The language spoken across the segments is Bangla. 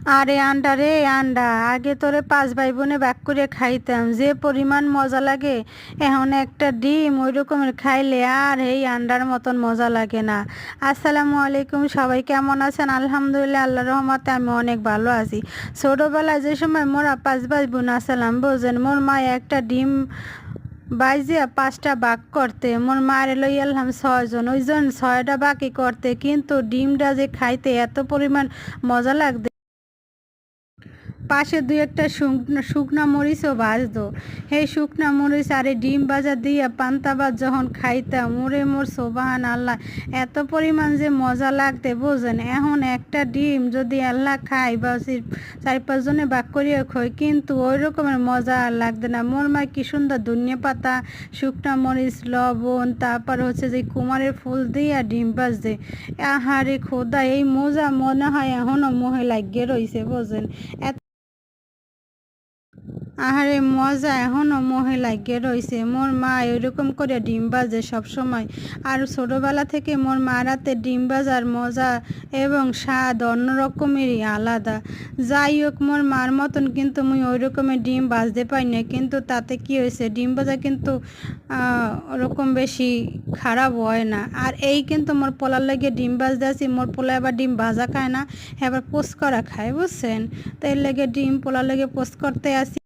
আরে আন্ডা রে আন্ডা, আগে তোরে 5 ভাই বোনে ভাগ করে খাইতাম, যে পরিমাণ মজা লাগে। এখন একটা ডিম ওই রকমের খাইলে আর এই আন্ডার মতন মজা লাগে না। আসসালামু আলাইকুম, সবাই কেমন আছেন? আলহামদুলিল্লাহ, আল্লাহর রহমতে আমি অনেক ভালো আছি। ছোটোবেলায় যে সময় মোরা 5 ভাই বোন আসলাম, বোঝেন, মোর মা একটা ডিম বাইজে 5টা ভাগ করতে, মোর মায়ের লই এলাম 6 জন, ওইজন 6টা বাকি করতে, কিন্তু ডিমটা যে খাইতে এত পরিমাণ মজা লাগবে। পাশে দুই একটা শুকনা মরিচও ভাজতো। সেই শুকনা মরিচ আর এই ডিম ভাজা দিয়ে পান্তা ভাত যখন খাইতাম, ওরে মোর সোবাহান আল্লাহ, এত পরিমাণ যে মজা লাগতে, বোঝেন। এখন একটা ডিম যদি আল্লাহ খাই বা 4-5 জনে ভাগ করিয়া খাই, কিন্তু ওই রকমের মজা আর লাগবে না। মোর মা কি সুন্দর ধনিয়া পাতা, শুকনা মরিচ, লবণ, তারপর হচ্ছে যে কুমারের ফুল দিয়ে ডিম ভাজতে, আহারে খোদা, এই মজা মনে হয় এখনও মোহে লাগিয়ে রয়েছে, বোঝেন। আহারে মজা এখনও মোহে লাগিয়ে রয়েছে। মোর মা এরকম করে ডিম ভাজে সবসময়। আর ছোটোবেলা থেকে মোর মার হাতে ডিম ভাজার মজা এবং স্বাদ অন্যরকমেরই আলাদা। যাই হোক, মোর মার মতন কিন্তু মুই ওই রকমের ডিম ভাজতে পারি না, কিন্তু তাতে কি হয়েছে, ডিম ভাজা কিন্তু ওরকম বেশি খারাপ হয় না। আর এই কিন্তু মোর পোলার লেগে ডিম ভাজতে আসি, মোর পোলা এবার ডিম ভাজা খায় না, এবার পোস্ট করা খায়, বুঝছেন। তো এর লেগে ডিম পোলার লেগে পোস্ট করতে আসি।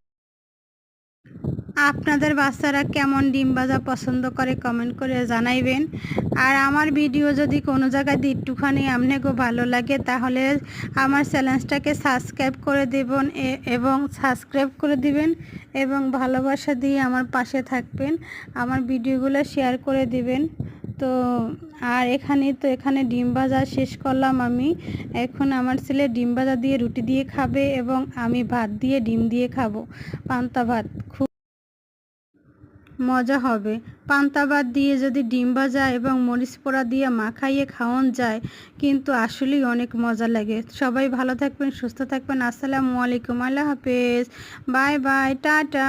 আপনাদের বাচ্চারা কেমন ডিম ভাজা পছন্দ করে কমেন্ট করে জানাইবেন। আর আমার ভিডিও যদি কোনো জায়গায় একটুখানি আপনাকেও ভালো লাগে, তাহলে আমার চ্যানেলটাকে সাবস্ক্রাইব করে দেবেন এবং ভালোবাসা দিয়ে আমার পাশে থাকবেন, আমার ভিডিওগুলো শেয়ার করে দিবেন। তো আর এখানে ডিম ভাজা শেষ করলাম আমি। এখন আমার ছেলে ডিম ভাজা দিয়ে রুটি দিয়ে খাবে এবং আমি ভাত দিয়ে ডিম দিয়ে খাবো, পান্তা ভাত। খুব মজা হবে। পান্তা ভাত দিয়ে যদি ডিম ভাজা এবং মরিচ পোড়া দিয়ে মাখাইয়ে খাওয়ান যায়, কিন্তু আসলেই অনেক মজা লাগে। সবাই ভালো থাকবেন, সুস্থ থাকবেন। আসসালামু আলাইকুম, আল্লাহ হাফেজ, বাই বাই, টাটা।